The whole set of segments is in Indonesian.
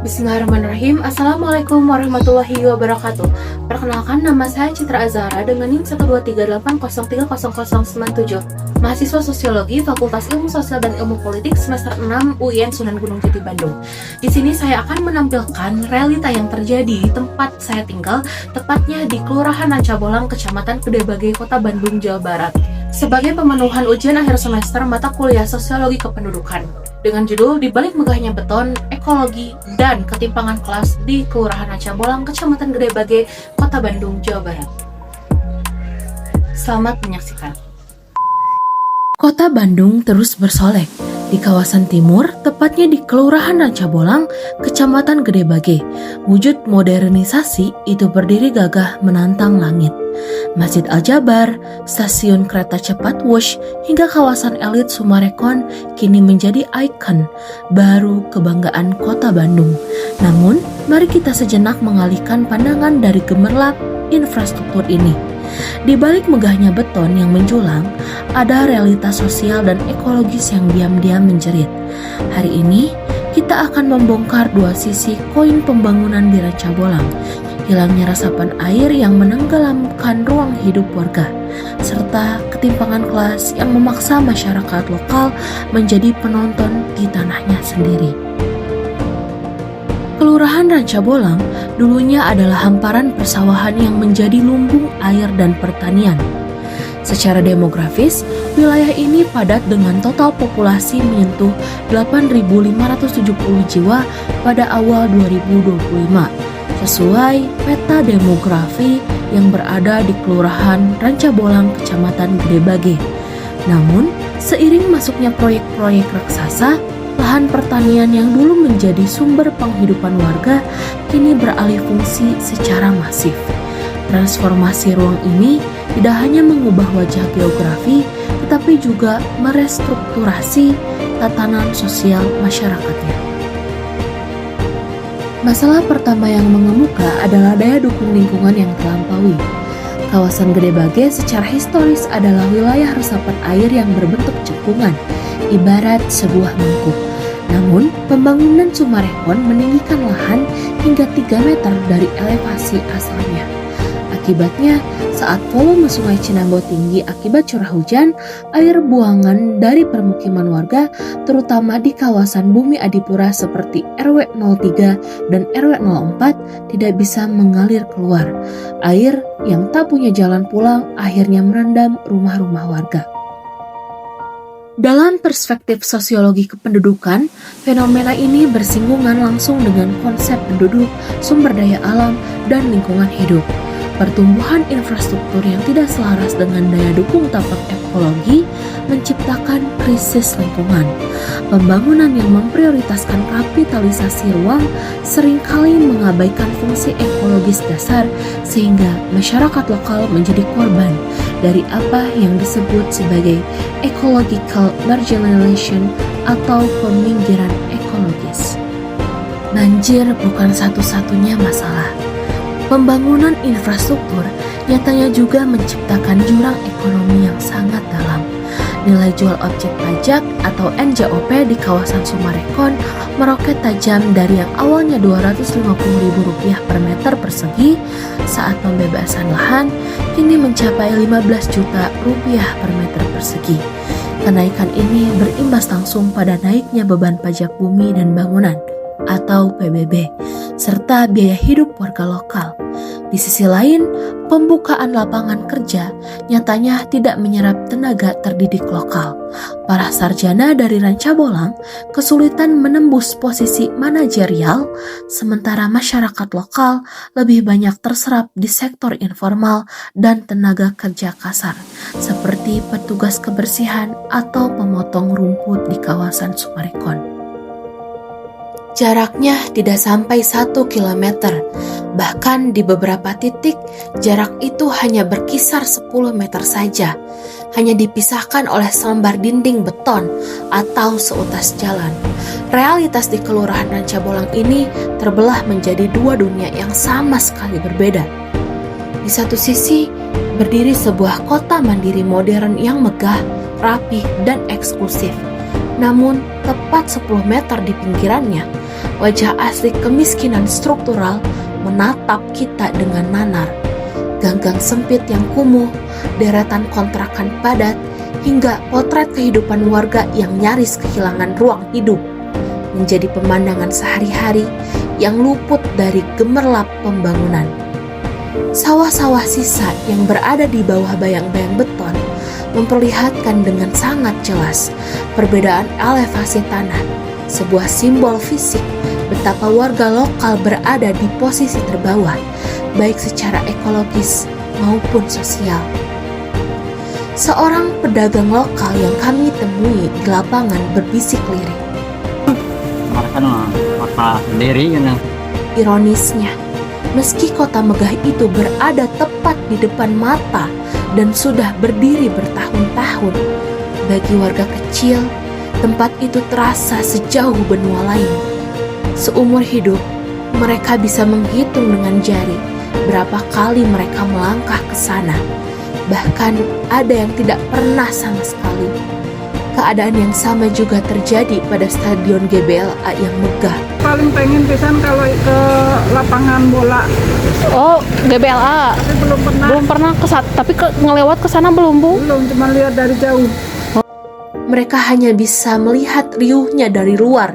Bismillahirrahmanirrahim. Assalamualaikum warahmatullahi wabarakatuh. Perkenalkan, nama saya Citra Azhara dengan NIM 12380300097. Mahasiswa Sosiologi Fakultas Ilmu Sosial dan Ilmu Politik semester 6 UIN Sunan Gunung Jati Bandung. Di sini saya akan menampilkan realita yang terjadi di tempat saya tinggal, tepatnya di Kelurahan Rancabolang, Kecamatan Gedebage, Kota Bandung, Jawa Barat, sebagai pemenuhan ujian akhir semester mata kuliah Sosiologi Kependudukan dengan judul Di Balik Megahnya Beton, Ekologi, dan Ketimpangan Kelas di Kelurahan Rancabolang, Kecamatan Gedebage, Kota Bandung, Jawa Barat. Selamat menyaksikan. Kota Bandung terus bersolek. Di kawasan timur, tepatnya di Kelurahan Rancabolang, Kecamatan Gedebage, wujud modernisasi itu berdiri gagah menantang langit. Masjid Al-Jabar, stasiun kereta cepat Wush, hingga kawasan elit Sumarekon kini menjadi ikon baru kebanggaan Kota Bandung. Namun, mari kita sejenak mengalihkan pandangan dari gemerlap infrastruktur ini. Di balik megahnya beton yang menjulang, ada realitas sosial dan ekologis yang diam-diam menjerit. Hari ini, kita akan membongkar dua sisi koin pembangunan di Rancabolang. Hilangnya resapan air yang menenggelamkan ruang hidup warga, serta ketimpangan kelas yang memaksa masyarakat lokal menjadi penonton di tanahnya sendiri. Kelurahan Rancabolang dulunya adalah hamparan persawahan yang menjadi lumbung air dan pertanian. Secara demografis, wilayah ini padat dengan total populasi menyentuh 8.570 jiwa pada awal 2025. Sesuai peta demografi yang berada di Kelurahan Rancabolang, Kecamatan Gedebage. Namun, seiring masuknya proyek-proyek raksasa, lahan pertanian yang dulu menjadi sumber penghidupan warga kini beralih fungsi secara masif. Transformasi ruang ini tidak hanya mengubah wajah geografi, tetapi juga merestrukturasi tatanan sosial masyarakatnya. Masalah pertama yang mengemuka adalah daya dukung lingkungan yang terlampaui. Kawasan Gedebage secara historis adalah wilayah resapan air yang berbentuk cekungan, ibarat sebuah mangkuk. Namun, pembangunan Sumarekon meninggikan lahan hingga 3 meter dari elevasi asalnya. Akibatnya, saat volume sungai Cinambo tinggi akibat curah hujan, air buangan dari permukiman warga, terutama di kawasan Bumi Adipura seperti RW 03 dan RW 04, tidak bisa mengalir keluar. Air yang tak punya jalan pulang akhirnya merendam rumah-rumah warga. Dalam perspektif sosiologi kependudukan, fenomena ini bersinggungan langsung dengan konsep penduduk, sumber daya alam, dan lingkungan hidup. Pertumbuhan infrastruktur yang tidak selaras dengan daya dukung tapak ekologi menciptakan krisis lingkungan. Pembangunan yang memprioritaskan kapitalisasi ruang seringkali mengabaikan fungsi ekologis dasar sehingga masyarakat lokal menjadi korban dari apa yang disebut sebagai ecological marginalization atau peminggiran ekologis. Banjir bukan satu-satunya masalah. Pembangunan infrastruktur nyatanya juga menciptakan jurang ekonomi yang sangat dalam. Nilai jual objek pajak atau NJOP di kawasan Sumarekon meroket tajam dari yang awalnya Rp250.000 per meter persegi saat pembebasan lahan kini mencapai Rp15 juta per meter persegi. Kenaikan ini berimbas langsung pada naiknya beban pajak bumi dan bangunan atau PBB, serta biaya hidup warga lokal. Di sisi lain, pembukaan lapangan kerja nyatanya tidak menyerap tenaga terdidik lokal. Para sarjana dari Rancabolang kesulitan menembus posisi manajerial, sementara masyarakat lokal lebih banyak terserap di sektor informal dan tenaga kerja kasar, seperti petugas kebersihan atau pemotong rumput di kawasan Sumarekon. Jaraknya tidak sampai 1 kilometer, bahkan di beberapa titik jarak itu hanya berkisar 10 meter saja, hanya dipisahkan oleh selembar dinding beton atau seutas jalan. Realitas di Kelurahan Rancabolang ini terbelah menjadi dua dunia yang sama sekali berbeda. Di satu sisi, berdiri sebuah kota mandiri modern yang megah, rapi, dan eksklusif. Namun, tepat 10 meter di pinggirannya, wajah asli kemiskinan struktural menatap kita dengan nanar. Ganggang sempit yang kumuh, deretan kontrakan padat, hingga potret kehidupan warga yang nyaris kehilangan ruang hidup menjadi pemandangan sehari-hari yang luput dari gemerlap pembangunan. Sawah-sawah sisa yang berada di bawah bayang-bayang beton memperlihatkan dengan sangat jelas perbedaan elevasi tanah, sebuah simbol fisik betapa warga lokal berada di posisi terbawah, baik secara ekologis maupun sosial. Seorang pedagang lokal yang kami temui di lapangan berbisik lirik. Kota sendiri gitu. Ironisnya, meski kota megah itu berada tepat di depan mata dan sudah berdiri bertahun-tahun, bagi warga kecil, tempat itu terasa sejauh benua lain. Seumur hidup, mereka bisa menghitung dengan jari berapa kali mereka melangkah ke sana. Bahkan ada yang tidak pernah sama sekali. Keadaan yang sama juga terjadi pada stadion GBLA yang megah. Paling pengen pisan kalau ke lapangan bola. Oh, GBLA. Tapi belum pernah. Belum pernah tapi ngelewat ke sana belum, Bu? Belum, cuma lihat dari jauh. Mereka hanya bisa melihat riuhnya dari luar,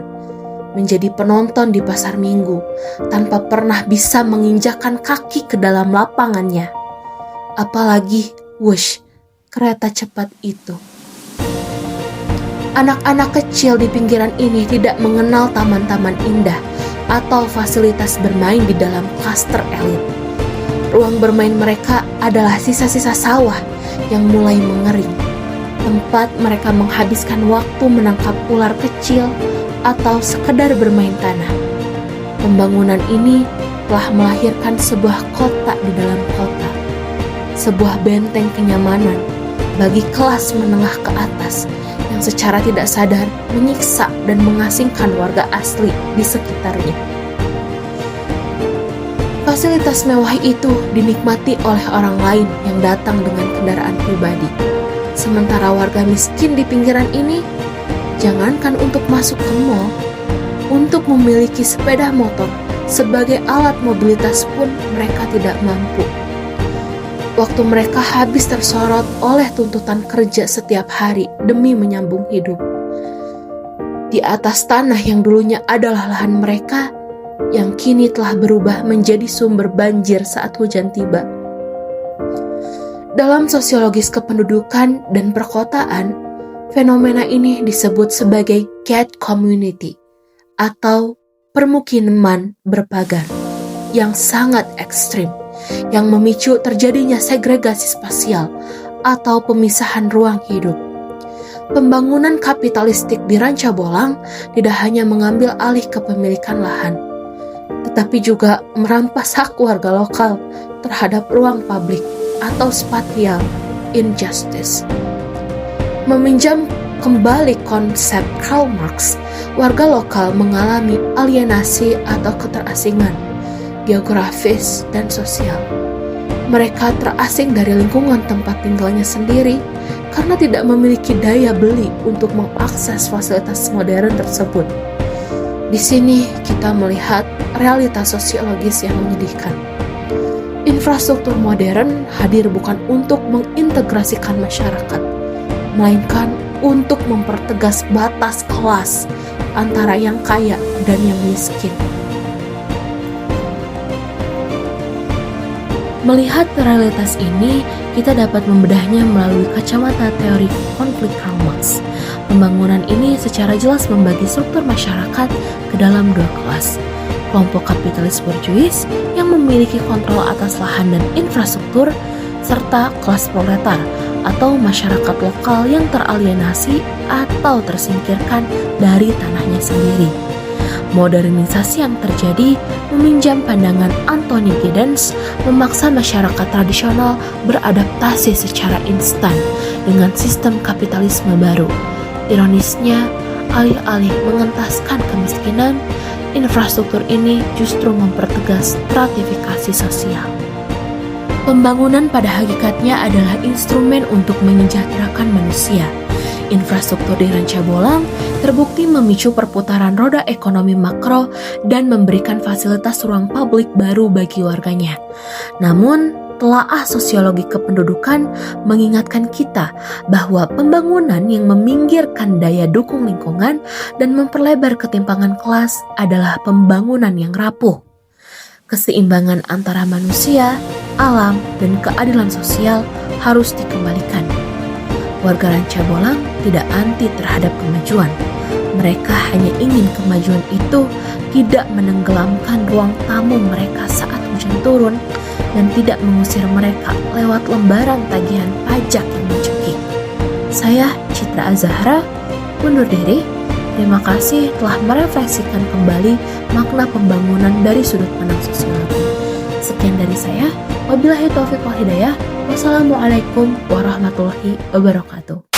menjadi penonton di pasar minggu, tanpa pernah bisa menginjakkan kaki ke dalam lapangannya. Apalagi, wush, kereta cepat itu. Anak-anak kecil di pinggiran ini tidak mengenal taman-taman indah atau fasilitas bermain di dalam klaster elit. Ruang bermain mereka adalah sisa-sisa sawah yang mulai mengering. Tempat mereka menghabiskan waktu menangkap ular kecil atau sekedar bermain tanah. Pembangunan ini telah melahirkan sebuah kota di dalam kota. Sebuah benteng kenyamanan bagi kelas menengah ke atas yang secara tidak sadar menyiksa dan mengasingkan warga asli di sekitarnya. Fasilitas mewah itu dinikmati oleh orang lain yang datang dengan kendaraan pribadi. Sementara warga miskin di pinggiran ini, jangankan untuk masuk ke mal, untuk memiliki sepeda motor sebagai alat mobilitas pun mereka tidak mampu. Waktu mereka habis tersorot oleh tuntutan kerja setiap hari demi menyambung hidup. Di atas tanah yang dulunya adalah lahan mereka, yang kini telah berubah menjadi sumber banjir saat hujan tiba. Dalam sosiologis kependudukan dan perkotaan, fenomena ini disebut sebagai gated community atau permukiman berpagar yang sangat ekstrim, yang memicu terjadinya segregasi spasial atau pemisahan ruang hidup. Pembangunan kapitalistik di Ranca Bolang tidak hanya mengambil alih kepemilikan lahan, tetapi juga merampas hak warga lokal terhadap ruang publik atau spatial injustice. Meminjam kembali konsep Karl Marx, warga lokal mengalami alienasi atau keterasingan geografis dan sosial. Mereka terasing dari lingkungan tempat tinggalnya sendiri karena tidak memiliki daya beli untuk mengakses fasilitas modern tersebut. Di sini kita melihat realitas sosiologis yang menyedihkan. Infrastruktur modern hadir bukan untuk mengintegrasikan masyarakat, melainkan untuk mempertegas batas kelas antara yang kaya dan yang miskin. Melihat realitas ini, kita dapat membedahnya melalui kacamata teori konflik Karl Marx. Pembangunan ini secara jelas membagi struktur masyarakat ke dalam dua kelas. Kelompok kapitalis borjuis yang memiliki kontrol atas lahan dan infrastruktur, serta kelas proletar atau masyarakat lokal yang teralienasi atau tersingkirkan dari tanahnya sendiri. Modernisasi yang terjadi meminjam pandangan Anthony Giddens memaksa masyarakat tradisional beradaptasi secara instan dengan sistem kapitalisme baru. Ironisnya, alih-alih mengentaskan kemiskinan, infrastruktur ini justru mempertegas stratifikasi sosial. Pembangunan pada hakikatnya adalah instrumen untuk menyejahterakan manusia. infrastruktur di Rancabolang terbukti memicu perputaran roda ekonomi makro dan memberikan fasilitas ruang publik baru bagi warganya. Namun, telaah sosiologi kependudukan mengingatkan kita bahwa pembangunan yang meminggirkan daya dukung lingkungan dan memperlebar ketimpangan kelas adalah pembangunan yang rapuh. Keseimbangan antara manusia, alam, dan keadilan sosial harus dikembalikan. Warga Rancabolang tidak anti terhadap kemajuan. Mereka hanya ingin kemajuan itu tidak menenggelamkan ruang tamu mereka saat hujan turun dan tidak mengusir mereka lewat lembaran tagihan pajak yang mencekik. Saya, Citra Azahra, undur diri. Terima kasih telah merefleksikan kembali makna pembangunan dari sudut pandang sosiologi. Sekian dari saya. Wabillahi taufiq wal hidayah. Wassalamualaikum warahmatullahi wabarakatuh.